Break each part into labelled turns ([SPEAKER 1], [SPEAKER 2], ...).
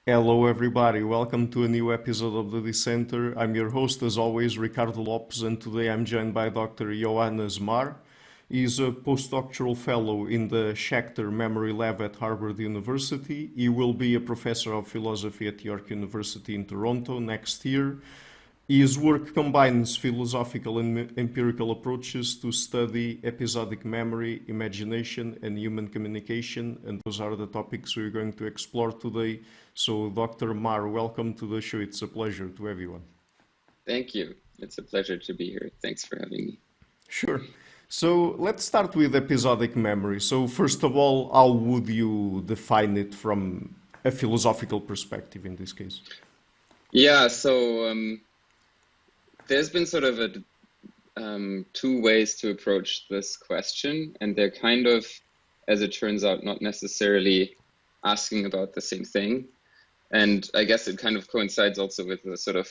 [SPEAKER 1] Hello, everybody. Welcome to a new episode of the Dissenter. I'm your host, as always, Ricardo Lopes, and today I'm joined by Dr. Johannes Mahr. He's a postdoctoral fellow in the Schacter Memory Lab at Harvard University. He will be a professor of philosophy at York University in Toronto next year. His work combines philosophical and empirical approaches to study episodic memory, imagination, and human communication, and those are the topics we're going to explore today. So, Dr. Mahr, welcome to the show. It's a pleasure to have you on.
[SPEAKER 2] Thank you. It's a pleasure to be here. Thanks for having me.
[SPEAKER 1] Sure. So, let's start with episodic memory. So, first of all, how would you define it from a philosophical perspective in this case?
[SPEAKER 2] Yeah, there's been sort of two ways to approach this question, and they're kind of, as it turns out, not necessarily asking about the same thing. And I guess it kind of coincides also with the sort of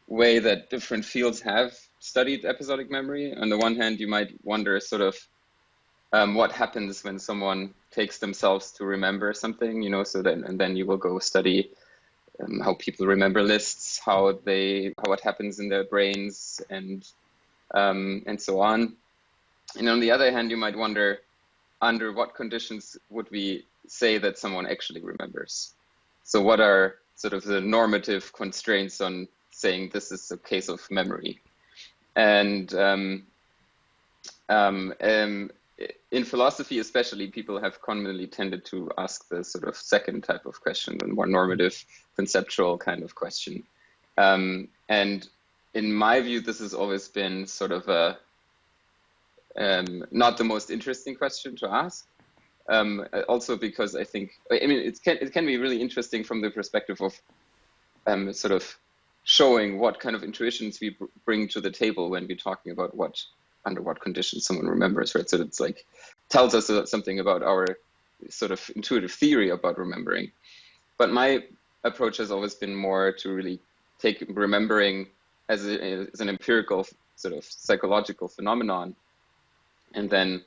[SPEAKER 2] way that different fields have studied episodic memory. On the one hand, you might wonder sort of what happens when someone takes themselves to remember something, and then you will go study how people remember lists, what happens in their brains, and so on. And on the other hand, you might wonder, under what conditions would we say that someone actually remembers? So what are sort of the normative constraints on saying this is a case of memory? And in philosophy, especially, people have commonly tended to ask the sort of second type of question, the more normative, conceptual kind of question. And in my view, this has always been sort of not the most interesting question to ask. Also because I mean, it can be really interesting from the perspective of sort of showing what kind of intuitions we bring to the table when we're talking about under what conditions someone remembers, right? So it's like tells us something about our sort of intuitive theory about remembering. But my approach has always been more to really take remembering as an empirical sort of psychological phenomenon, and then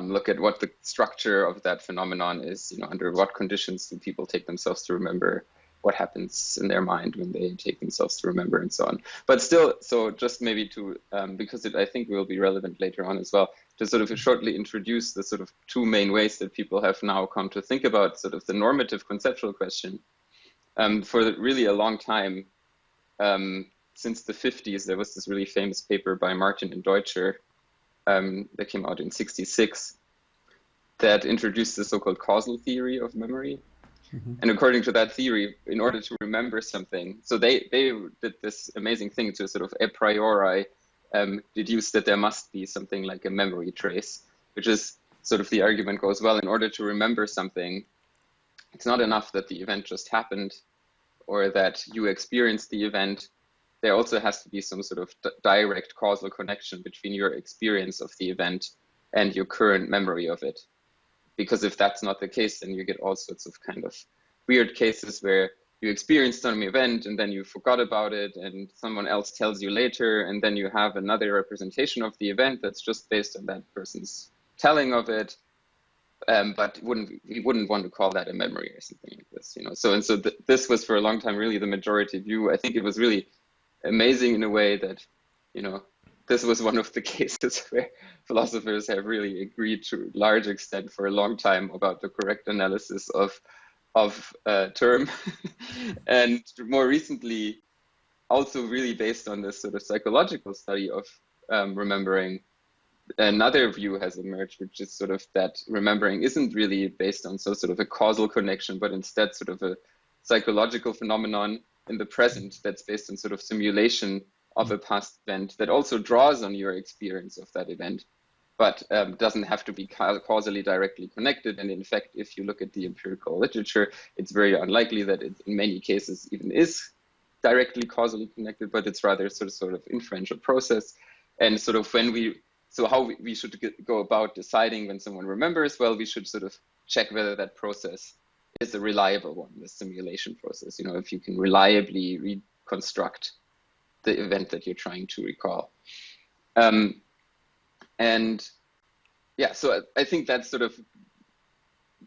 [SPEAKER 2] look at what the structure of that phenomenon is. Under what conditions do people take themselves to remember? What happens in their mind when they take themselves to remember, and so on. But still, so just maybe to, because I think will be relevant later on as well, to sort of shortly introduce the sort of two main ways that people have now come to think about sort of the normative conceptual question. For really a long time, since the 50s, there was this really famous paper by Martin and Deutscher that came out in '66 that introduced the so-called causal theory of memory. Mm-hmm. And according to that theory, in order to remember something, so they did this amazing thing to sort of a priori deduce that there must be something like a memory trace, which is sort of the argument goes, well, in order to remember something, it's not enough that the event just happened or that you experienced the event. There also has to be some sort of direct causal connection between your experience of the event and your current memory of it. Because if that's not the case, then you get all sorts of kind of weird cases where you experienced some event and then you forgot about it and someone else tells you later, and then you have another representation of the event that's just based on that person's telling of it. But we wouldn't want to call that a memory or something like this, So this was for a long time really the majority view. I think it was really amazing in a way that, this was one of the cases where philosophers have really agreed to a large extent for a long time about the correct analysis of term. And more recently, also really based on this sort of psychological study of remembering, another view has emerged, which is sort of that remembering isn't really based on sort of a causal connection, but instead sort of a psychological phenomenon in the present that's based on sort of simulation of a past event that also draws on your experience of that event, but doesn't have to be causally directly connected. And in fact, if you look at the empirical literature, it's very unlikely that it in many cases even is directly causally connected, but it's rather sort of inferential process. And sort of how we should go about deciding when someone remembers, well, we should sort of check whether that process is a reliable one, the simulation process, if you can reliably reconstruct the event that you're trying to recall. And yeah, so I think that's sort of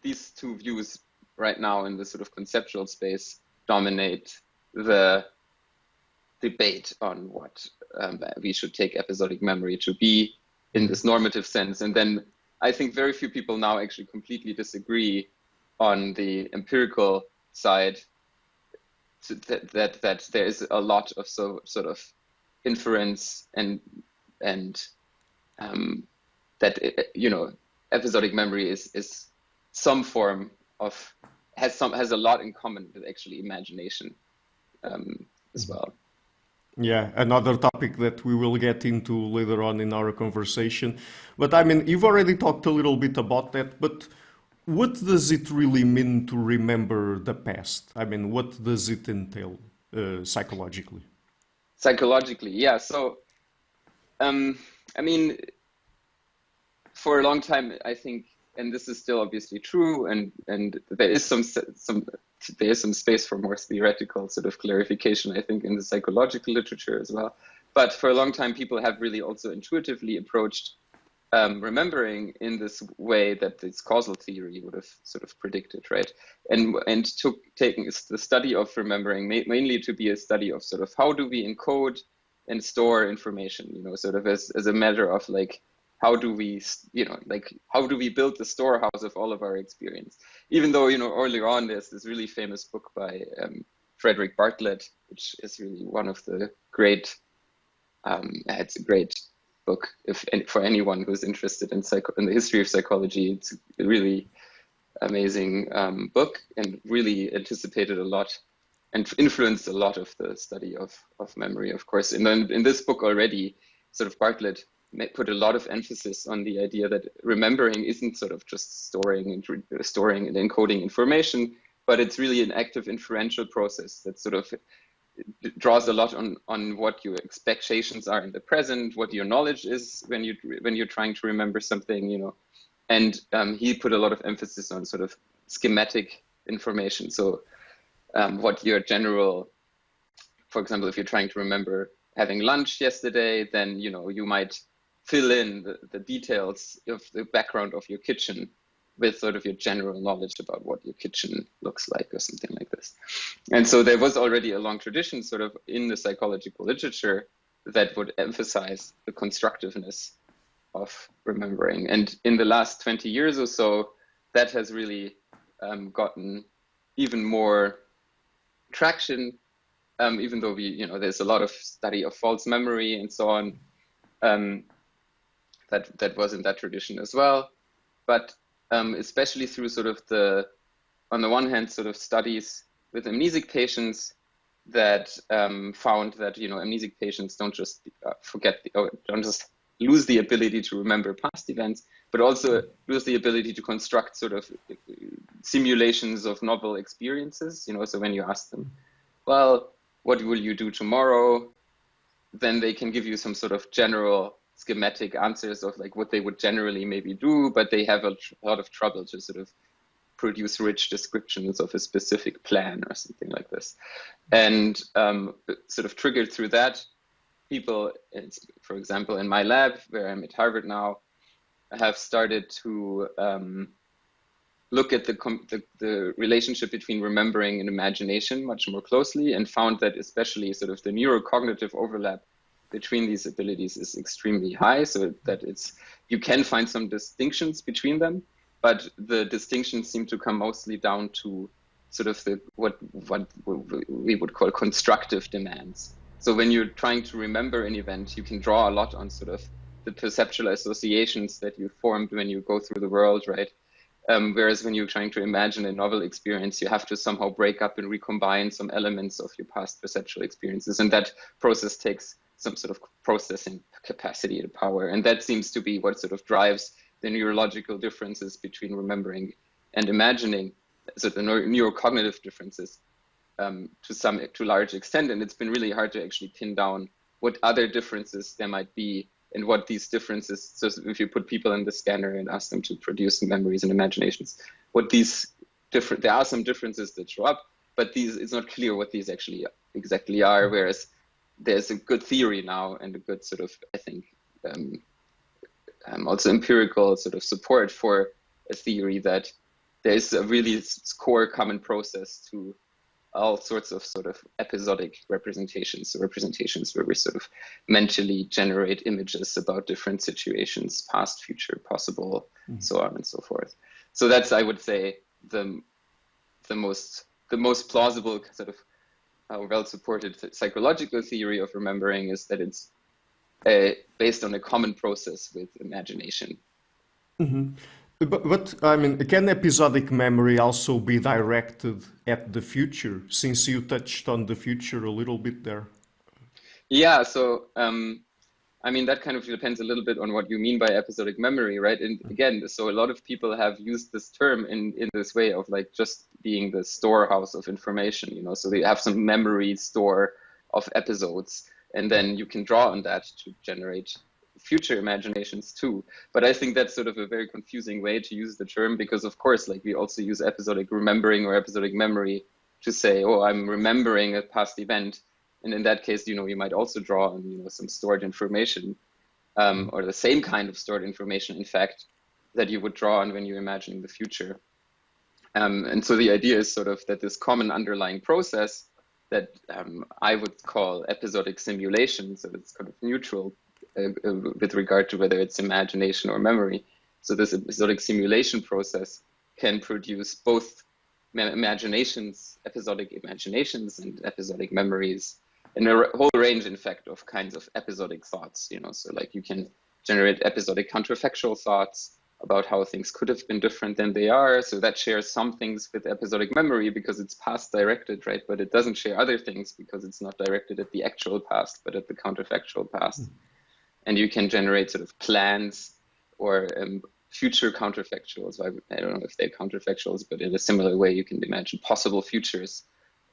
[SPEAKER 2] these two views right now in the sort of conceptual space dominate the debate on what we should take episodic memory to be in this normative sense. And then I think very few people now actually completely disagree on the empirical side, that there is a lot of sort of inference and that episodic memory is some form of has a lot in common with actually imagination as well.
[SPEAKER 1] Yeah, another topic that we will get into later on in our conversation. But I mean, you've already talked a little bit about that, but what does it really mean to remember the past? I mean, what does it entail psychologically?
[SPEAKER 2] Psychologically, yeah. So, I mean, for a long time, I think, and this is still obviously true, and there is some space for more theoretical sort of clarification, I think, in the psychological literature as well. But for a long time, people have really also intuitively approached remembering in this way that this causal theory would have sort of predicted, right? And taking the study of remembering mainly to be a study of sort of how do we encode and store information, sort of as a matter of like, how do we build the storehouse of all of our experience? Even though, earlier on, there's this really famous book by Frederick Bartlett, which is really one of the great, it's a great book for anyone who's interested in the history of psychology. It's a really amazing book and really anticipated a lot and influenced a lot of the study of memory, of course. And then in this book already, sort of Bartlett put a lot of emphasis on the idea that remembering isn't sort of just storing and encoding information, but it's really an active inferential process that sort of draws a lot on what your expectations are in the present, what your knowledge is when you're trying to remember something, and he put a lot of emphasis on sort of schematic information. So what your general, for example, if you're trying to remember having lunch yesterday, then you might fill in the details of the background of your kitchen with sort of your general knowledge about what your kitchen looks like or something like this. And so there was already a long tradition sort of in the psychological literature that would emphasize the constructiveness of remembering. And in the last 20 years or so, that has really gotten even more traction, even though there's a lot of study of false memory and so on. That was in that tradition as well, but especially through sort of on the one hand, sort of studies with amnesic patients that found that amnesic patients don't just don't just lose the ability to remember past events, but also lose the ability to construct sort of simulations of novel experiences. So when you ask them, well, what will you do tomorrow? Then they can give you some sort of general schematic answers of like what they would generally maybe do, but they have a lot of trouble to sort of produce rich descriptions of a specific plan or something like this. And sort of triggered through that, people, for example, in my lab, where I'm at Harvard now, have started to look at the relationship between remembering and imagination much more closely, and found that especially sort of the neurocognitive overlap between these abilities is extremely high, so that you can find some distinctions between them, but the distinctions seem to come mostly down to sort of what we would call constructive demands. So when you're trying to remember an event, you can draw a lot on sort of the perceptual associations that you formed when you go through the world, right? Whereas when you're trying to imagine a novel experience, you have to somehow break up and recombine some elements of your past perceptual experiences. And that process takes some sort of processing capacity and power. And that seems to be what sort of drives the neurological differences between remembering and imagining, so the neurocognitive differences to large extent. And it's been really hard to actually pin down what other differences there might be and what these differences, so if you put people in the scanner and ask them to produce memories and imaginations, there are some differences that show up, but it's not clear what these actually exactly are, whereas there's a good theory now and a good sort of, I think, also empirical sort of support for a theory that there is a really core common process to all sorts of sort of episodic representations, so representations where we sort of mentally generate images about different situations, past, future, possible, so on and so forth. So that's, I would say, the most plausible sort of well-supported psychological theory of remembering is that it's based on a common process with imagination.
[SPEAKER 1] But I mean, can episodic memory also be directed at the future, since you touched on the future a little bit there?
[SPEAKER 2] Yeah, so I mean, that kind of depends a little bit on what you mean by episodic memory, right? And again, so a lot of people have used this term in this way of like just being the storehouse of information, you know, so they have some memory store of episodes, and then you can draw on that to generate future imaginations too. But I think that's sort of a very confusing way to use the term, because of course, like we also use episodic remembering or episodic memory to say, oh, I'm remembering a past event. And in that case, you know, you might also draw on, you know, some stored information, or the same kind of stored information, in fact, that you would draw on when you're imagining the future. And so the idea is sort of that this common underlying process that I would call episodic simulation, so it's kind of neutral with regard to whether it's imagination or memory. So this episodic simulation process can produce both imaginations, episodic imaginations, and episodic memories, and a whole range, in fact, of kinds of episodic thoughts, you know, so like you can generate episodic counterfactual thoughts about how things could have been different than they are. So that shares some things with episodic memory because it's past directed, right? But it doesn't share other things because it's not directed at the actual past, but at the counterfactual past. And you can generate sort of plans or future counterfactuals. I don't know if they're counterfactuals, but in a similar way, you can imagine possible futures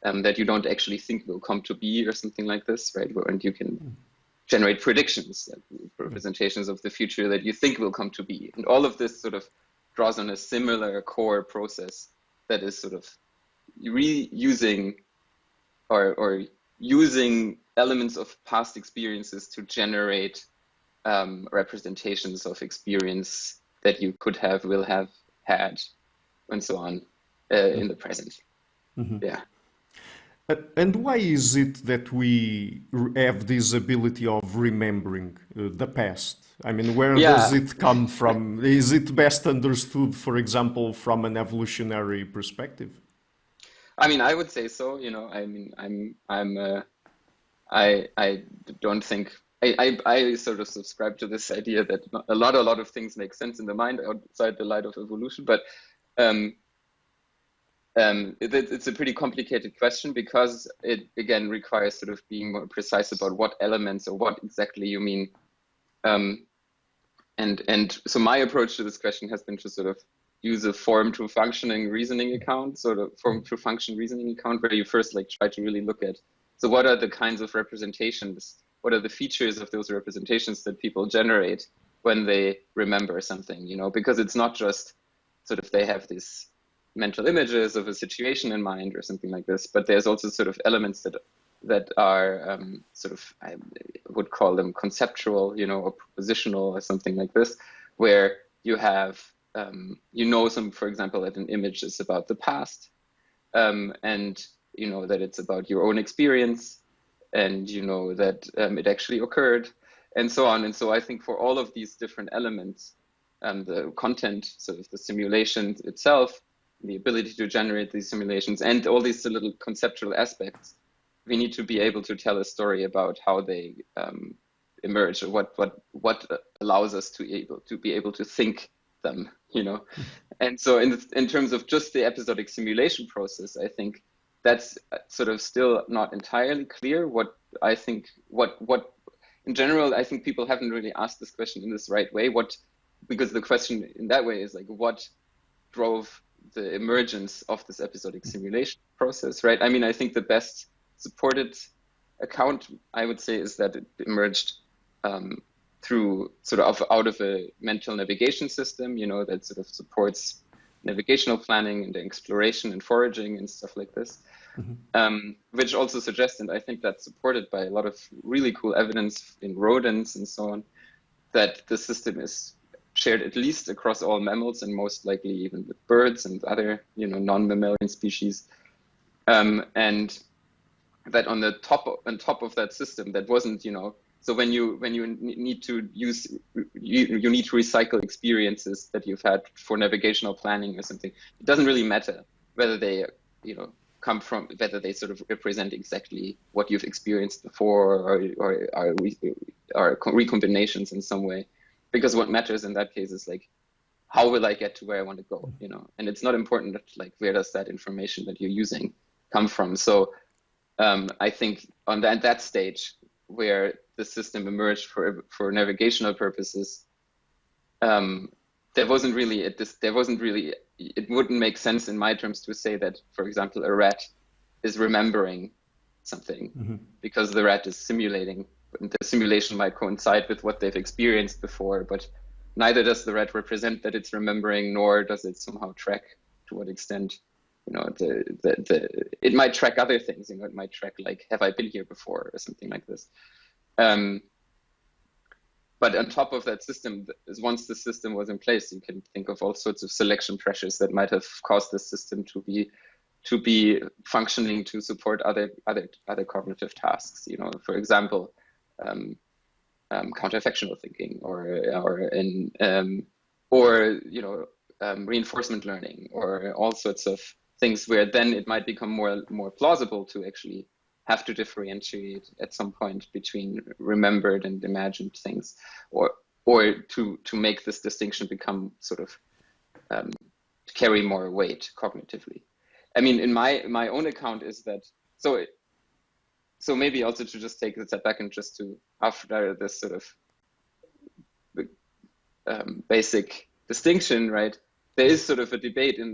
[SPEAKER 2] that you don't actually think will come to be or something like this, right? And you can generate predictions, representations of the future that you think will come to be. And all of this sort of draws on a similar core process that is sort of reusing or using elements of past experiences to generate representations of experience that you could have, will have had, and so on in the present. Yeah.
[SPEAKER 1] And why is it that we have this ability of remembering the past? I mean, where does it come from? Is it best understood, for example, from an evolutionary perspective?
[SPEAKER 2] I mean, I would say so. You know, I mean, I don't think I sort of subscribe to this idea that a lot of things make sense in the mind outside the light of evolution, but it's a pretty complicated question because it again requires sort of being more precise about what elements or what exactly you mean. And so my approach to this question has been to sort of use a form to functioning reasoning account, sort of form to function reasoning account, where you first like try to really look at, so what are the kinds of representations, what are the features of those representations that people generate when they remember something, you know, because it's not just sort of they have these mental images of a situation in mind or something like this, but there's also sort of elements that are sort of, I would call them conceptual, you know, or propositional or something like this, where you have, you know, for example, that an image is about the past, and you know that it's about your own experience, and you know that it actually occurred, and so on. And so I think for all of these different elements, the content, sort of the simulation itself, the ability to generate these simulations, and all these little conceptual aspects, we need to be able to tell a story about how they emerge, or what allows us to be able to think them, you know. And so in terms of just the episodic simulation process, I think that's sort of still not entirely clear. What in general, I think people haven't really asked this question in this right way. Because the question in that way is like, what drove the emergence of this episodic simulation process, right? I mean, I think the best supported account, I would say, is that it emerged through sort of out of a mental navigation system, you know, that sort of supports navigational planning and exploration and foraging and stuff like this, which also suggests, and I think that's supported by a lot of really cool evidence in rodents and so on, that the system is shared at least across all mammals and most likely even with birds and other, you know, non-mammalian species. And that on top of that system, that wasn't, so when you need to use, you need to recycle experiences that you've had for navigational planning or something. It doesn't really matter whether they, come from, whether they sort of represent exactly what you've experienced before, or are recombinations in some way, because what matters in that case is like, how will I get to where I want to go, and it's not important that, like, where does that information that you're using come from. So I think on that stage where the system emerged for navigational purposes, it wouldn't make sense in my terms to say that, for example, a rat is remembering something, because the rat is simulating. The simulation might coincide with what they've experienced before, but neither does the rat represent that it's remembering, nor does it somehow track to what extent. It might track other things. It might track, like, have I been here before, or something like this. But on top of that system, once the system was in place, you can think of all sorts of selection pressures that might have caused the system to be functioning to support other cognitive tasks. For example, counterfactual thinking, or reinforcement learning, or all sorts of things where then it might become more plausible to actually have to differentiate at some point between remembered and imagined things, or to make this distinction become sort of carry more weight cognitively. I mean, in my own account is that, so maybe also to just take a step back and just to, after this sort of basic distinction, right? There is sort of a debate in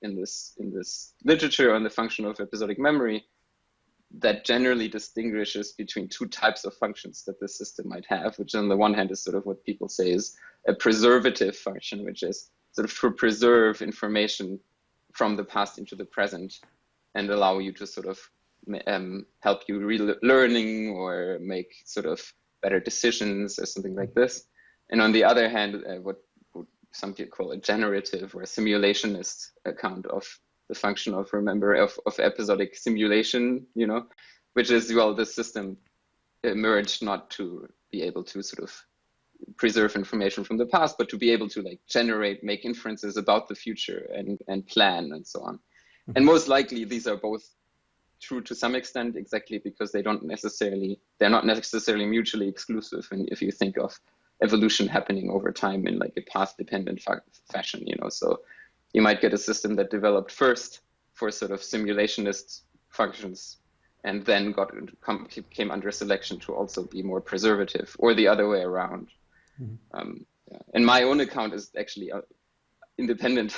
[SPEAKER 2] this literature on the function of episodic memory that generally distinguishes between two types of functions that the system might have, which on the one hand is sort of what people say is a preservative function, which is sort of to preserve information from the past into the present and allow you to sort of help you learning or make sort of better decisions or something like this. And on the other hand, what some people call a generative or a simulationist account of the function of episodic simulation, which is, well, the system emerged not to be able to sort of preserve information from the past, but to be able to, like, make inferences about the future and plan and so on. And most likely these are both true to some extent, exactly because they're not necessarily mutually exclusive. And if you think of evolution happening over time in, like, a path-dependent fashion, so you might get a system that developed first for sort of simulationist functions and then came under selection to also be more preservative, or the other way around. And my own account is actually independent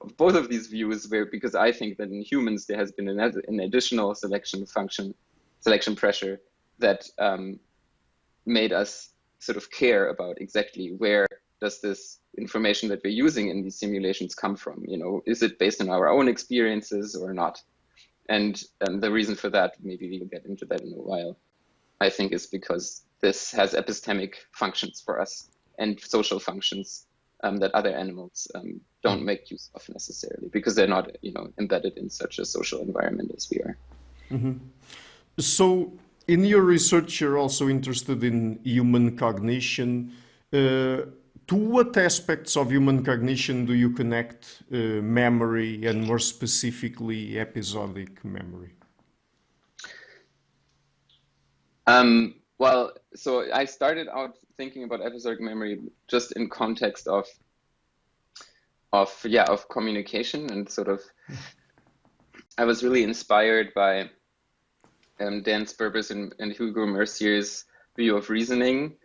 [SPEAKER 2] of both of these views, because I think that in humans there has been an additional selection pressure that made us sort of care about exactly where does this information that we're using in these simulations come from? Is it based on our own experiences or not? And the reason for that, maybe we'll get into that in a while, I think is because this has epistemic functions for us and social functions that other animals don't make use of necessarily, because they're not, embedded in such a social environment as we are.
[SPEAKER 1] So in your research, you're also interested in human cognition. To what aspects of human cognition do you connect memory, and more specifically episodic memory?
[SPEAKER 2] Well, so I started out thinking about episodic memory just in context of communication, and sort of, I was really inspired by Dan Sperber's and Hugo Mercier's view of reasoning,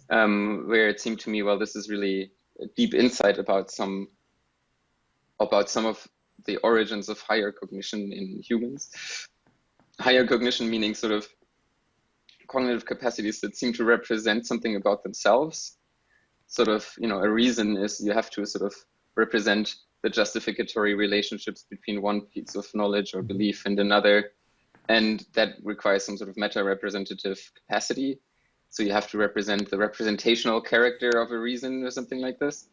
[SPEAKER 2] where it seemed to me, well, this is really a deep insight about some of the origins of higher cognition in humans. Higher cognition meaning sort of cognitive capacities that seem to represent something about themselves. Sort of, a reason is you have to sort of represent the justificatory relationships between one piece of knowledge or belief and another. And that requires some sort of meta-representative capacity. So you have to represent the representational character of a reason or something like this.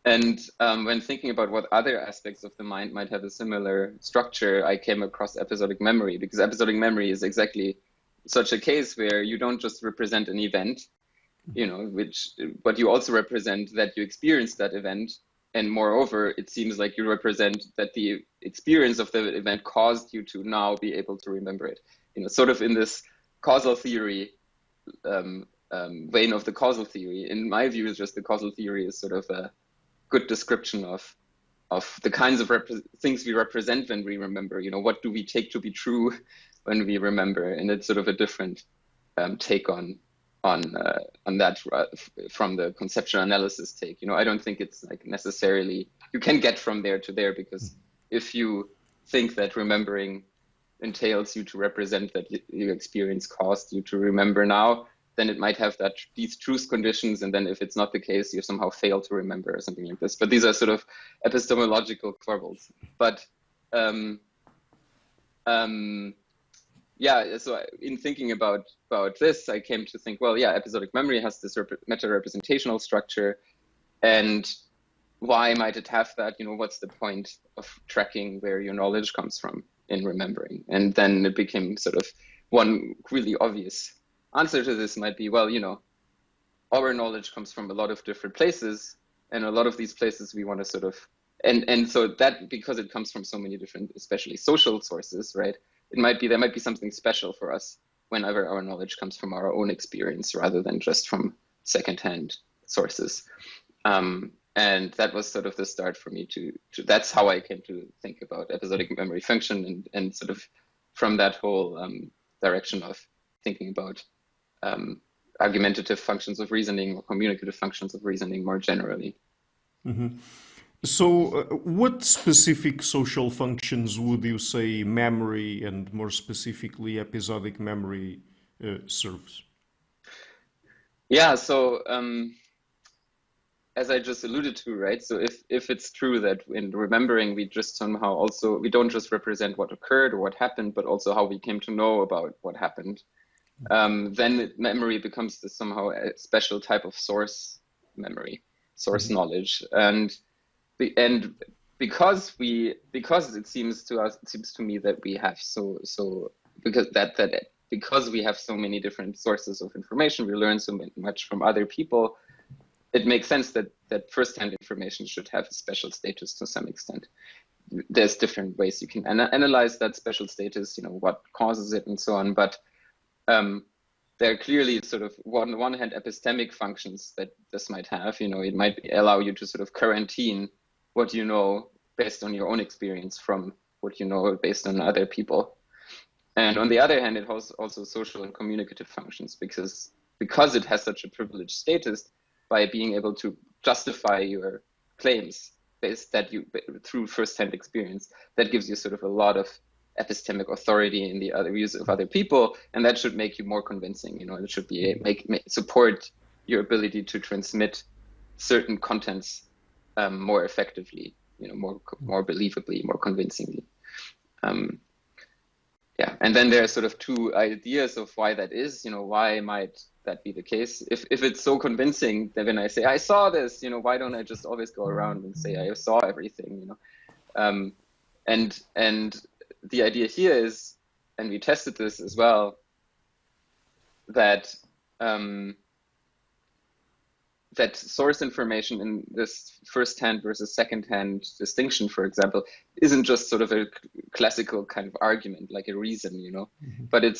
[SPEAKER 2] And when thinking about what other aspects of the mind might have a similar structure, I came across episodic memory, because episodic memory is exactly such a case where you don't just represent an event, but you also represent that you experienced that event. And moreover, it seems like you represent that the experience of the event caused you to now be able to remember it. Sort of in this causal theory vein of the causal theory. In my view, it's just the causal theory is sort of a good description of the kinds of things we represent when we remember. What do we take to be true when we remember? And it's sort of a different take on that from the conceptual analysis take. I don't think it's like necessarily you can get from there to there, because if you think that remembering entails you to represent that your experience caused you to remember now, then it might have these truth conditions, and then if it's not the case, you somehow fail to remember or something like this. But these are sort of epistemological quibbles. But yeah, so in thinking about this, I came to think, well, yeah, episodic memory has this meta-representational structure, and why might it have that? What's the point of tracking where your knowledge comes from in remembering? And then it became sort of one really obvious answer to this might be, well, our knowledge comes from a lot of different places, and a lot of these places we want to sort of, and so that, because it comes from so many different, especially social sources, right? There might be something special for us whenever our knowledge comes from our own experience rather than just from secondhand sources. And that was sort of the start for me to that's how I came to think about episodic memory function, and sort of from that whole direction of thinking about argumentative functions of reasoning or communicative functions of reasoning more generally.
[SPEAKER 1] Mm-hmm. So what specific social functions would you say memory, and more specifically episodic memory, serves?
[SPEAKER 2] Yeah, so as I just alluded to, right? So if it's true that in remembering we just somehow also, we don't just represent what occurred or what happened, but also how we came to know about what happened, then memory becomes somehow a special type of source memory, source knowledge, and because it seems to me that we have because we have so many different sources of information, we learn so much from other people. It makes sense that first-hand information should have a special status to some extent. There's different ways you can analyze that special status, what causes it and so on, but there are clearly sort of on one hand epistemic functions that this might have. It might allow you to sort of quarantine what you know based on your own experience from what you know based on other people. And on the other hand, it has also social and communicative functions, because it has such a privileged status, by being able to justify your claims through first-hand experience, that gives you sort of a lot of epistemic authority in the other views of other people, and that should make you more convincing. It should be support your ability to transmit certain contents more effectively, more believably, more convincingly. Yeah, and then there are sort of two ideas of why that is. Why might that be the case? If it's so convincing that when I say I saw this, why don't I just always go around and say I saw everything? And the idea here is, and we tested this as well, that that source information in this first-hand versus second-hand distinction, for example, isn't just sort of a classical kind of argument, like a reason, but it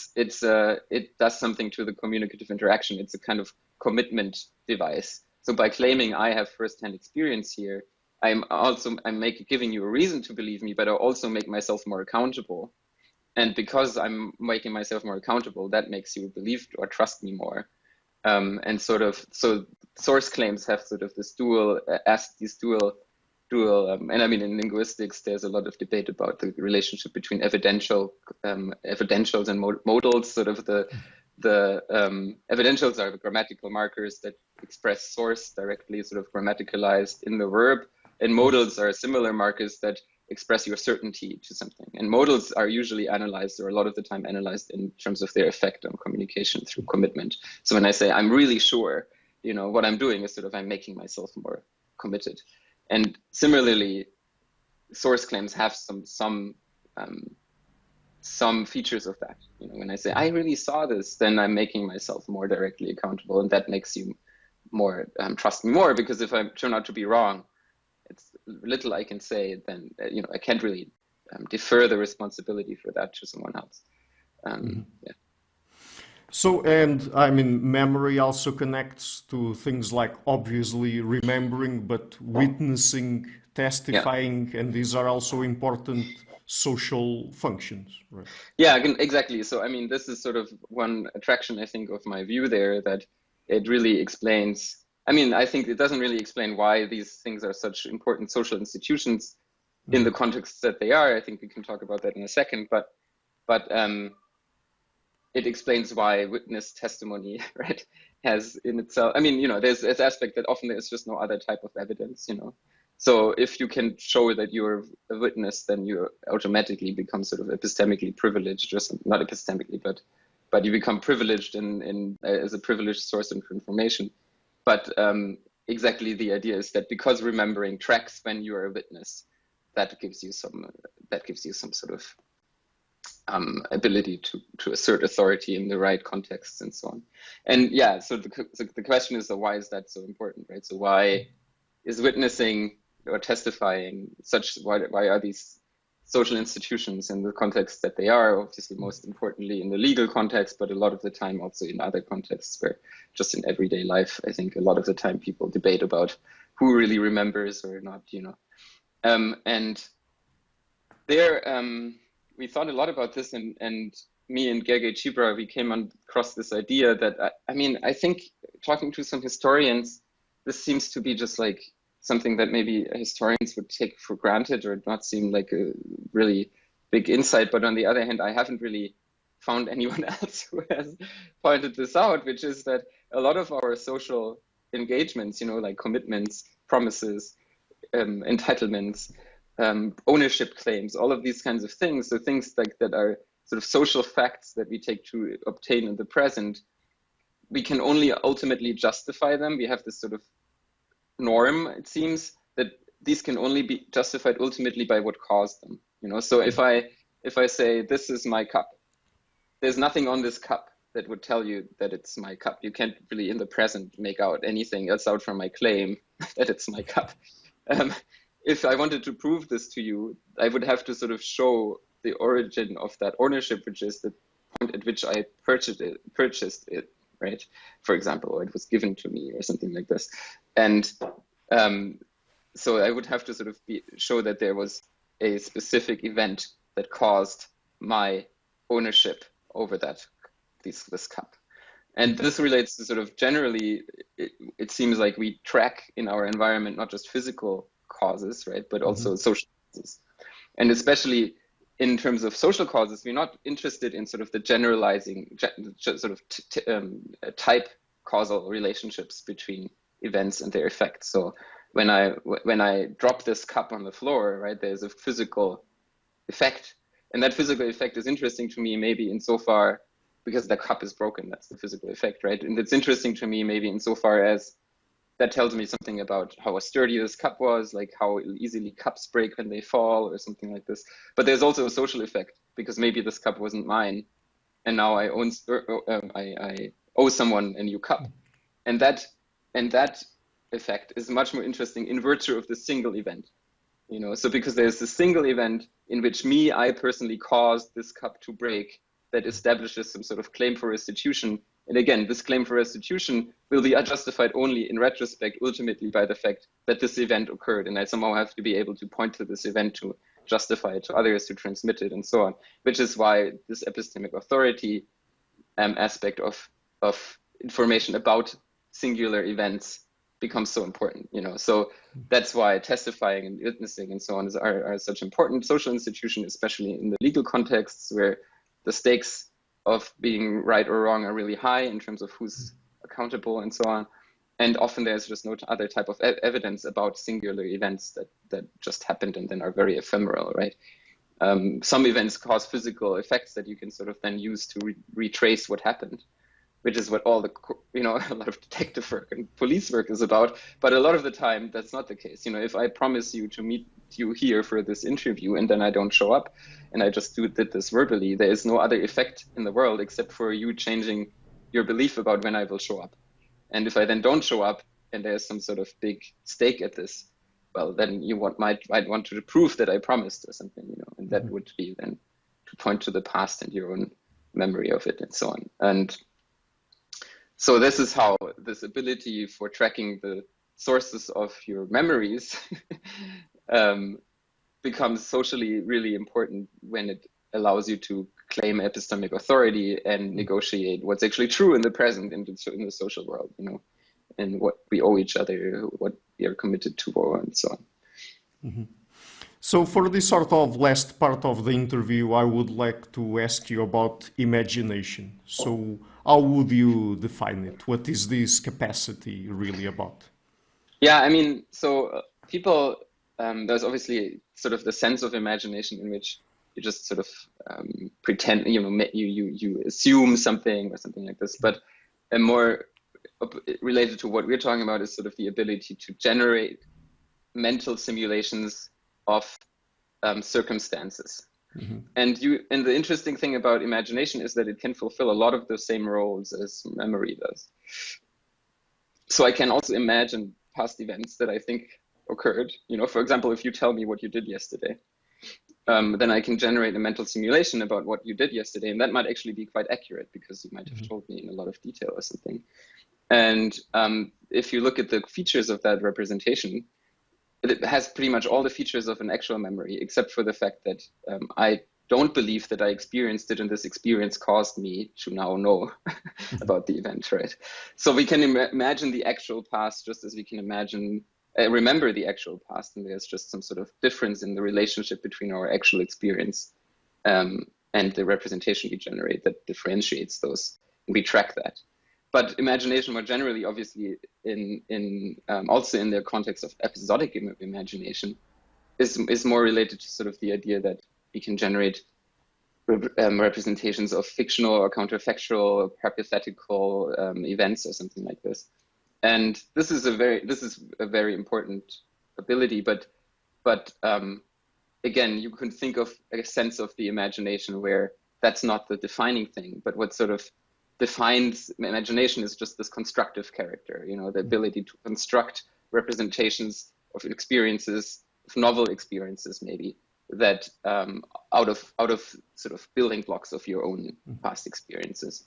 [SPEAKER 2] does something to the communicative interaction. It's a kind of commitment device. So by claiming I have first-hand experience here, I'm giving you a reason to believe me, but I also make myself more accountable. And because I'm making myself more accountable, that makes you believe or trust me more. And so source claims have sort of this dual, and I mean, in linguistics, there's a lot of debate about the relationship between evidentials and modals. Sort of the evidentials are the grammatical markers that express source directly, sort of grammaticalized in the verb, and modals are similar markers that express your certainty to something. And modals are usually analyzed, or a lot of the time analyzed, in terms of their effect on communication through commitment. So when I say I'm really sure, what I'm doing is sort of I'm making myself more committed. And similarly, source claims have some features of that. You know, when I say I really saw this, then I'm making myself more directly accountable, and that makes you more trust me more, because if I turn out to be wrong, it's little I can say. Then I can't really defer the responsibility for that to someone else. Yeah.
[SPEAKER 1] So, and I mean, memory also connects to things like obviously remembering, but witnessing, testifying, and these are also important social functions, right?
[SPEAKER 2] Yeah, exactly. So, I mean, this is sort of one attraction, I think, of my view there, that it really explains. I mean, I think it doesn't really explain why these things are such important social institutions in the context that they are. I think we can talk about that in a second, but it explains why witness testimony, right, has in itself, I mean, there's this aspect that often there's just no other type of evidence, So if you can show that you're a witness, then you automatically become sort of epistemically privileged, just not epistemically, but you become privileged in as a privileged source of information. But exactly the idea is that because remembering tracks when you are a witness, that gives you some sort of ability to assert authority in the right contexts and so on. And yeah, so the question is, why is that so important, right? So why is witnessing or testifying why are these social institutions in the context that they are, obviously most importantly in the legal context, but a lot of the time also in other contexts where just in everyday life, I think a lot of the time people debate about who really remembers or not, and there, we thought a lot about this, and me and Gergely Csibra, we came across this idea that, I think talking to some historians, this seems to be just like something that maybe historians would take for granted or not seem like a really big insight. But on the other hand, I haven't really found anyone else who has pointed this out, which is that a lot of our social engagements, like commitments, promises, entitlements, ownership claims, all of these kinds of things, so things like that are sort of social facts that we take to obtain in the present, we can only ultimately justify them. We have this sort of norm, it seems, that these can only be justified ultimately by what caused them. So if I say this is my cup, there's nothing on this cup that would tell you that it's my cup. You can't really in the present make out anything else out from my claim that it's my cup. If I wanted to prove this to you, I would have to sort of show the origin of that ownership, which is the point at which I purchased it, right? For example, or it was given to me or something like this. And so I would have to sort of show that there was a specific event that caused my ownership over this cup. And this relates to sort of generally, it seems like we track in our environment, not just physical causes, right, but also social causes. And especially in terms of social causes, we're not interested in sort of the generalizing sort of type causal relationships between events and their effects. So when I drop this cup on the floor, right, there's a physical effect, and that physical effect is interesting to me maybe insofar because the cup is broken. That's the physical effect, right? And it's interesting to me maybe insofar as that tells me something about how sturdy this cup was, like how easily cups break when they fall or something like this. But there's also a social effect because maybe this cup wasn't mine, and now I owe someone a new cup, and that effect is much more interesting in virtue of the single event. So because there's a single event in which I personally caused this cup to break that establishes some sort of claim for restitution. And again, this claim for restitution will be justified only in retrospect, ultimately by the fact that this event occurred. And I somehow have to be able to point to this event to justify it to others, to transmit it, and so on, which is why this epistemic authority aspect of information about singular events becomes so important. So that's why testifying and witnessing and so on are such important social institutions, especially in the legal contexts where the stakes of being right or wrong are really high in terms of who's accountable and so on. And often there's just no other type of evidence about singular events that just happened and then are very ephemeral, right? Some events cause physical effects that you can sort of then use to retrace what happened. which is what all the, a lot of detective work and police work is about. But a lot of the time, that's not the case. If I promise you to meet you here for this interview and then I don't show up and I just did this verbally, there is no other effect in the world except for you changing your belief about when I will show up. And if I then don't show up and there's some sort of big stake at this, well, then you might want to prove that I promised or something, and that would be then to point to the past and your own memory of it and so on. And so this is how this ability for tracking the sources of your memories becomes socially really important when it allows you to claim epistemic authority and negotiate what's actually true in the present in the social world, and what we owe each other, what we are committed to, and so on.
[SPEAKER 1] Mm-hmm. So for this sort of last part of the interview, I would like to ask you about imagination. So how would you define it? What is this capacity really about?
[SPEAKER 2] Yeah, I mean, so people, there's obviously sort of the sense of imagination in which you just sort of pretend, you assume something or something like this. But a more related to what we're talking about is sort of the ability to generate mental simulations of circumstances. Mm-hmm. And the interesting thing about imagination is that it can fulfill a lot of the same roles as memory does. So I can also imagine past events that I think occurred. For example, if you tell me what you did yesterday, then I can generate a mental simulation about what you did yesterday, and that might actually be quite accurate because you might have told me in a lot of detail or something. And if you look at the features of that representation, it has pretty much all the features of an actual memory, except for the fact that I don't believe that I experienced it, and this experience caused me to now know about the event, right? So we can imagine the actual past just as we can remember the actual past, and there's just some sort of difference in the relationship between our actual experience and the representation we generate that differentiates those, and we track that. But imagination more generally, obviously, also in the context of episodic imagination, is more related to sort of the idea that we can generate representations of fictional or counterfactual, hypothetical events or something like this. And this is a very important ability. But again, you can think of a sense of the imagination where that's not the defining thing, but what sort of defines imagination is just this constructive character, the ability to construct representations of experiences, of novel experiences maybe, that out of sort of building blocks of your own past experiences.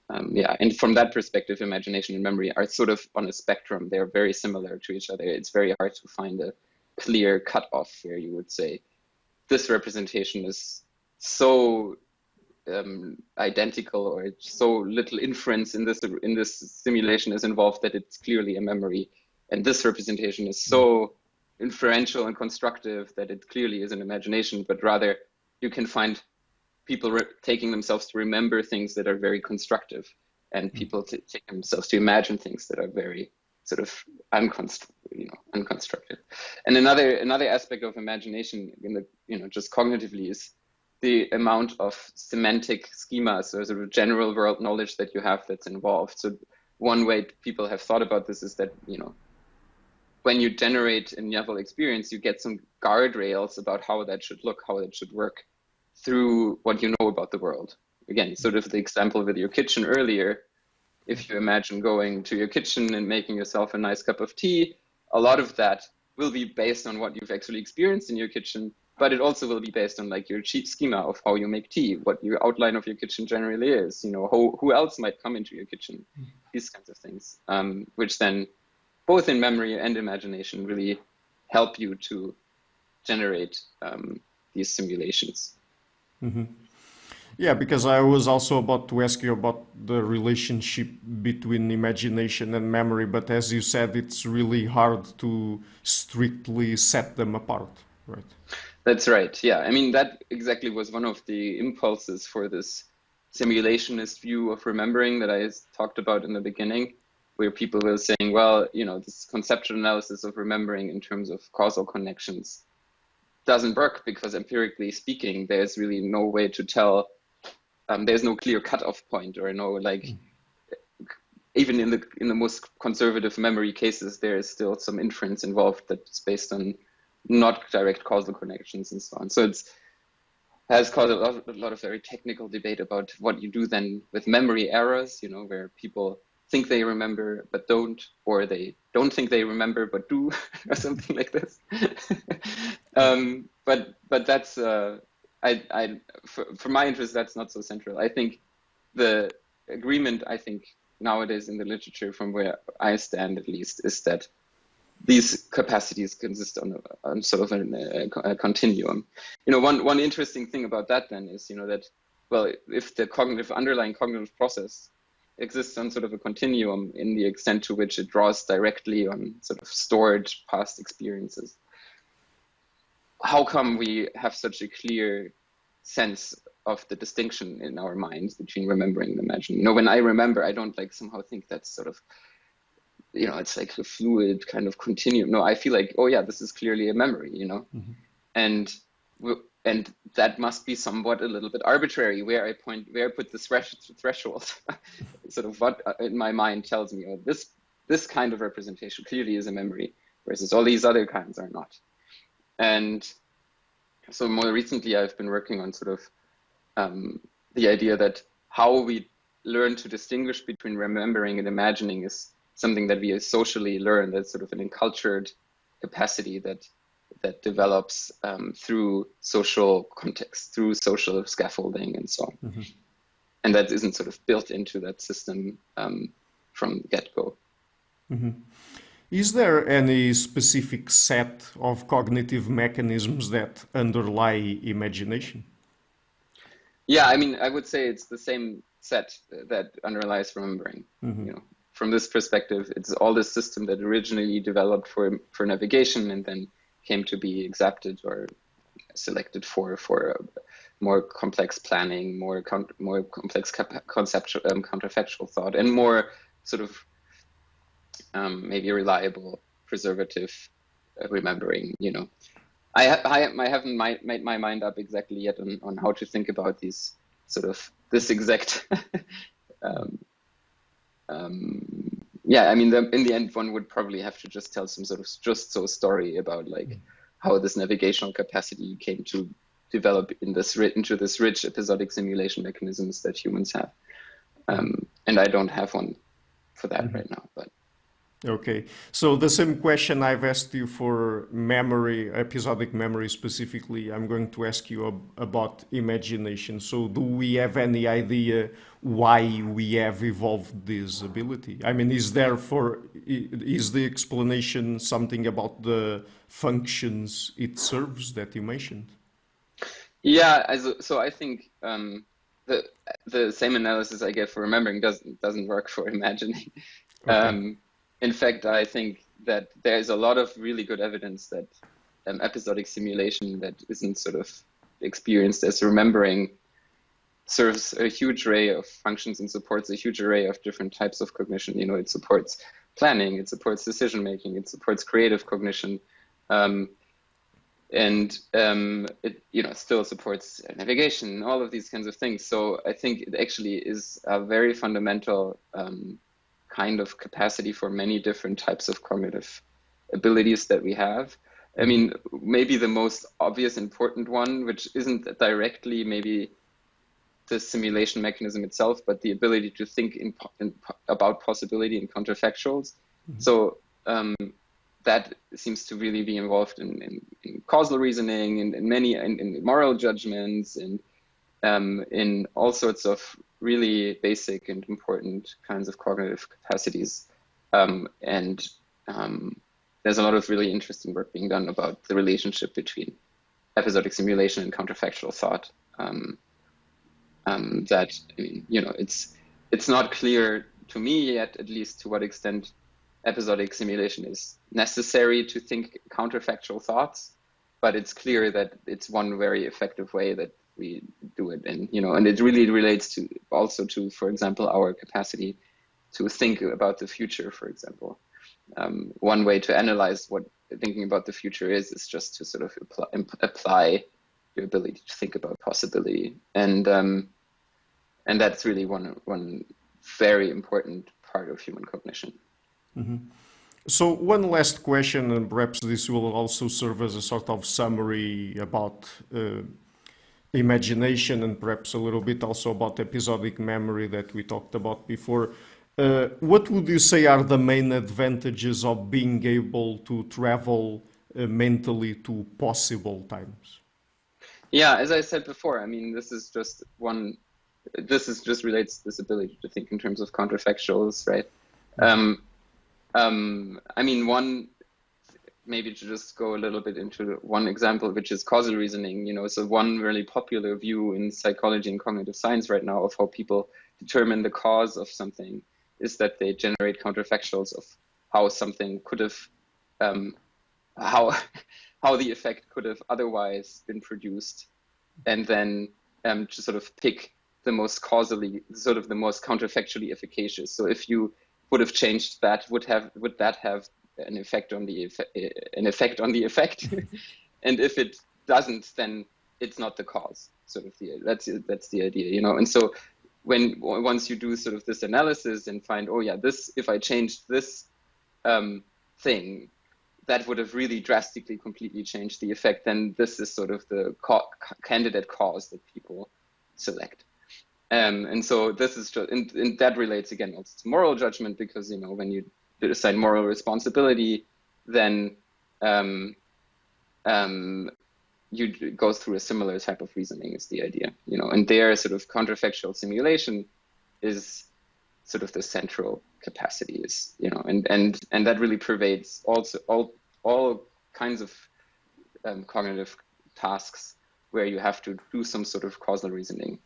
[SPEAKER 2] And from that perspective, imagination and memory are sort of on a spectrum. They're very similar to each other. It's very hard to find a clear cutoff where you would say this representation is so identical, or so little inference in this simulation is involved that it's clearly a memory, and this representation is so inferential and constructive that it clearly is an imagination. But rather, you can find people taking themselves to remember things that are very constructive, and people take themselves to imagine things that are very sort of unconstructive. And another aspect of imagination, just cognitively, is the amount of semantic schemas or sort of general world knowledge that you have that's involved. So one way people have thought about this is that, when you generate a novel experience, you get some guardrails about how that should look, how it should work through what you know about the world. Again, sort of the example with your kitchen earlier, if you imagine going to your kitchen and making yourself a nice cup of tea, a lot of that will be based on what you've actually experienced in your kitchen, but it also will be based on like your schema of how you make tea, what your outline of your kitchen generally is, who else might come into your kitchen, these kinds of things, which then both in memory and imagination really help you to generate these simulations.
[SPEAKER 1] Mm-hmm. Yeah, because I was also about to ask you about the relationship between imagination and memory, but as you said, it's really hard to strictly set them apart, right?
[SPEAKER 2] That's right, yeah. I mean, that exactly was one of the impulses for this simulationist view of remembering that I talked about in the beginning, where people were saying, well, this conceptual analysis of remembering in terms of causal connections doesn't work because empirically speaking, there's really no way to tell. There's no clear cutoff point or no even in the most conservative memory cases, there is still some inference involved that's based on not direct causal connections and so on. So it's has caused a lot of very technical debate about what you do then with memory errors, you know, where people think they remember but don't, or they don't think they remember but do, or something like this. But that's for my interest, that's not so central. I think the agreement, nowadays in the literature, from where I stand at least, is that these capacities consist on sort of a continuum. You know, one interesting thing about that then is, you know, that, well, if the underlying cognitive process exists on sort of a continuum in the extent to which it draws directly on sort of stored past experiences, how come we have such a clear sense of the distinction in our minds between remembering and imagining? You know, when I remember, I don't like somehow think that's sort of, you know, it's like a fluid kind of continuum. No, I feel like, oh yeah, this is clearly a memory, you know, and that must be somewhat a little bit arbitrary where I put the threshold, sort of what in my mind tells me, oh, this kind of representation clearly is a memory, versus all these other kinds are not. And so more recently, I've been working on sort of the idea that how we learn to distinguish between remembering and imagining is something that we socially learn. That's sort of an encultured capacity that develops through social context, through social scaffolding, and so on. And that isn't sort of built into that system from get-go.
[SPEAKER 1] Is there any specific set of cognitive mechanisms that underlie imagination?
[SPEAKER 2] Yeah, I mean, I would say it's the same set that underlies remembering. You know, from this perspective, it's all this system that originally developed for navigation and then came to be accepted or selected for more complex planning, more complex conceptual counterfactual thought, and more sort of maybe reliable, preservative remembering. You know, I haven't made my mind up exactly yet on how to think about these sort of this exact. Yeah, I mean, in the end, one would probably have to just tell some sort of story about like how this navigational capacity came to develop into this rich episodic simulation mechanisms that humans have. And I don't have one for that right now, but.
[SPEAKER 1] Okay, so the same question I've asked you for memory, episodic memory specifically, I'm going to ask you about imagination. So do we have any idea why we have evolved this ability? I mean, is the explanation something about the functions it serves that you mentioned?
[SPEAKER 2] Yeah, so I think the same analysis I get for remembering doesn't work for imagining. Okay. In fact, I think that there's a lot of really good evidence that episodic simulation that isn't sort of experienced as remembering serves a huge array of functions and supports a huge array of different types of cognition. You know, it supports planning, it supports decision making, it supports creative cognition, and it, you know, still supports navigation, all of these kinds of things. So I think it actually is a very fundamental kind of capacity for many different types of cognitive abilities that we have. I mean, maybe the most obvious important one, which isn't directly maybe the simulation mechanism itself, but the ability to think about possibility in counterfactuals. So that seems to really be involved in causal reasoning and in moral judgments and in all sorts of really basic and important kinds of cognitive capacities. There's a lot of really interesting work being done about the relationship between episodic simulation and counterfactual thought. That, I mean, you know, it's not clear to me yet, at least, to what extent episodic simulation is necessary to think counterfactual thoughts, but it's clear that it's one very effective way that we do it. And, you know, and it really relates to also to, for example, our capacity to think about the future, for example. One way to analyze what thinking about the future is just to sort of apply your ability to think about possibility. And that's really one very important part of human cognition.
[SPEAKER 1] So one last question, and perhaps this will also serve as a sort of summary about imagination and perhaps a little bit also about episodic memory that we talked about before. What would you say are the main advantages of being able to travel mentally to possible times?
[SPEAKER 2] Yeah, as I said before, I mean, this is just relates to this ability to think in terms of counterfactuals, right? I mean, maybe to just go a little bit into one example, which is causal reasoning, so one really popular view in psychology and cognitive science right now of how people determine the cause of something is that they generate counterfactuals of how something could have, how the effect could have otherwise been produced, and then to sort of pick the most counterfactually efficacious. So if you would have changed that, would that have an effect on the effect? And if it doesn't, then it's not the cause. Sort of that's the idea, And so once you do sort of this analysis and find, oh yeah, if I changed this thing, that would have really drastically, completely changed the effect. Then this is sort of the candidate cause that people select. And so this is just, and that relates again also to moral judgment, because when you assign moral responsibility, then you go through a similar type of reasoning is the idea, and their sort of counterfactual simulation is sort of the central capacity is, and that really pervades also all kinds of cognitive tasks where you have to do some sort of causal reasoning.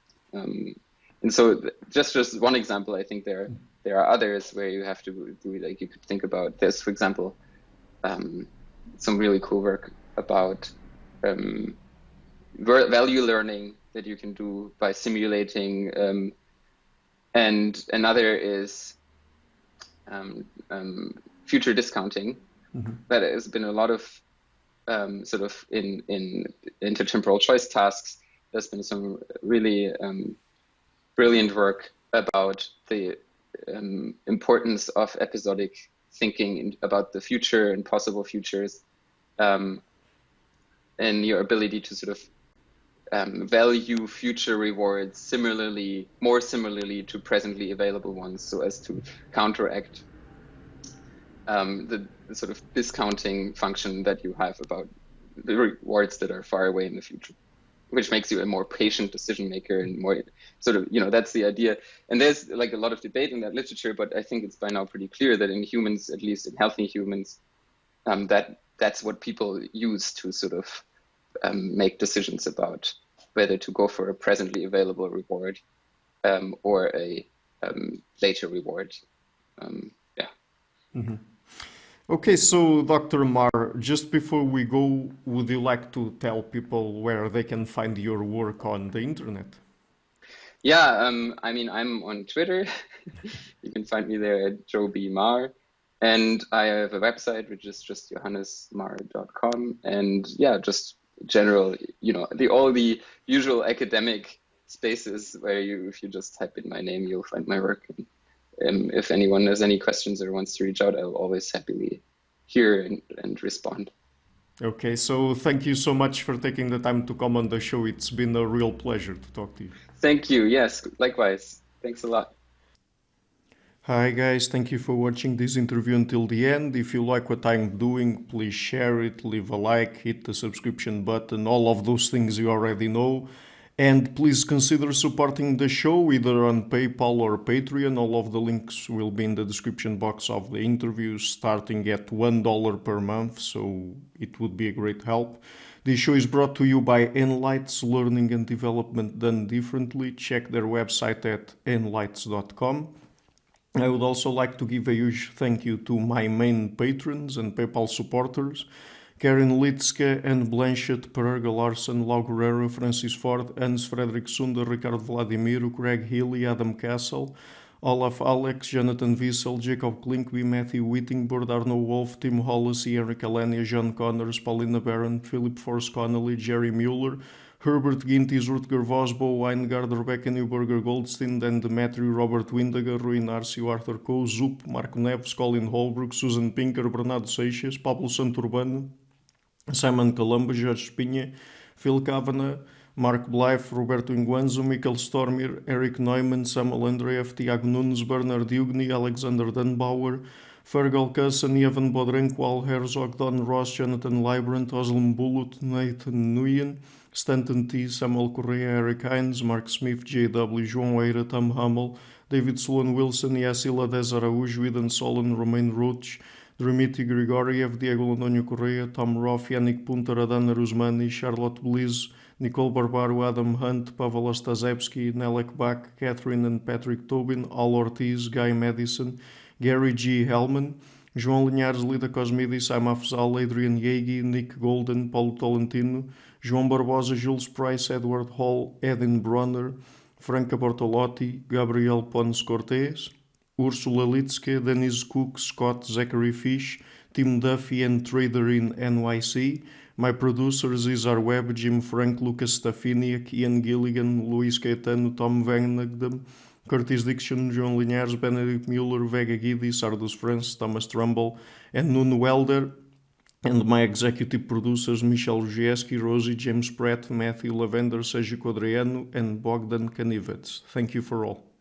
[SPEAKER 2] And so just one example, I think there are others where you have to do, like, you could think about this, for example, some really cool work about value learning that you can do by simulating, and another is future discounting. That has been a lot of sort of in intertemporal choice tasks. There's been some really brilliant work about the importance of episodic thinking about the future and possible futures, and your ability to sort of value future rewards more similarly to presently available ones, so as to counteract the sort of discounting function that you have about the rewards that are far away in the future, which makes you a more patient decision maker and more sort of, that's the idea. And there's like a lot of debate in that literature, but I think it's by now pretty clear that in humans, at least in healthy humans, that's what people use to sort of make decisions about whether to go for a presently available reward or a later reward.
[SPEAKER 1] Okay, so Dr. Mahr, just before we go, would you like to tell people where they can find your work on the internet?
[SPEAKER 2] Yeah, I mean, I'm on Twitter. You can find me there at Johannes Mahr. And I have a website, which is just johannesmahr.com. And yeah, just general, all the usual academic spaces where if you just type in my name, you'll find my work. If anyone has any questions or wants to reach out, I'll always happily hear and respond.
[SPEAKER 1] Okay, so thank you so much for taking the time to come on the show. It's been a real pleasure to talk to you.
[SPEAKER 2] Thank you. Yes, likewise. Thanks a lot.
[SPEAKER 1] Hi guys, thank you for watching this interview until the end. If you like what I'm doing, please share it, leave a like, hit the subscription button, all of those things you already know. And please consider supporting the show either on PayPal or Patreon. All of the links will be in the description box of the interview, starting at $1 per month, so it would be a great help. This show is brought to you by Enlights, Learning and Development Done Differently. Check their website at enlights.com. I would also like to give a huge thank you to my main patrons and PayPal supporters: Karen Litzke and Blanchett, Pererga Larson, Lau Guerrero, Francis Ford, Hans Frederick Sunder, Ricardo Vladimiro, Greg Healy, Adam Castle, Olaf Alex, Jonathan Wiesel, Jacob Klinkby, Matthew Whittingbird, Arno Wolf, Tim Hollis, Eric Alenia, John Connors, Paulina Barron, Philip Force Connolly, Jerry Mueller, Herbert Gintis, Rutger Vosbo, Weingarder, Beckenhuberger, Goldstein, Dan Demetrio, Robert Windager, Rui Narcio, Arthur Coe, Zup, Marco Neves, Colin Holbrook, Susan Pinker, Bernardo Seixas, Pablo Santurbano, Simon Colombo, Jorge Espinha, Phil Kavanagh, Mark Blythe, Roberto Inguanzo, Michael Stormir, Eric Neumann, Samuel Andreev, Tiago Nunes, Bernard Hugni, Alexander Dunbauer, Fergal Cusson, Evan Bodrenko, Al Herzog, Don Ross, Jonathan Librant, Oslam Bullitt, Nathan Nguyen, Stanton T, Samuel Correa, Eric Hines, Mark Smith, J.W., João Eira, Tom Hummel, David Sloan Wilson, Yacila Dez Araújo, Eden Solon, Romain Roach, Dmitry Grigoriev, Diego Londonio Correa, Tom Roth, Yannick Punter, Adana Rusmani, Charlotte Bliss, Nicole Barbaro, Adam Hunt, Pavel Ostazewski, Nelek Bach, Catherine and Patrick Tobin, Al Ortiz, Guy Madison, Gary G. Hellman, João Linhares, Lida Cosmidis, Sam Afzal, Adrian Yegi, Nick Golden, Paulo Tolentino, João Barbosa, Jules Price, Edward Hall, Edin Bronner, Franca Bortolotti, Gabriel Pons Cortez, Ursula Litske, Denise Cook, Scott, Zachary Fish, Tim Duffy and Trader in NYC. My producers Izar Webb, Jim Frank, Lucas Stafiniak, Ian Gilligan, Luís Caetano, Tom Vanagdam, Curtis Dixon, João Linhares, Benedict Mueller, Vega Guidi, Sardus France, Thomas Trumbull, and Nuno Welder. And my executive producers Michel Rugieski, Rosie, James Pratt, Matthew Lavender, Sergio Codreanu, and Bogdan Kanivets. Thank you for all.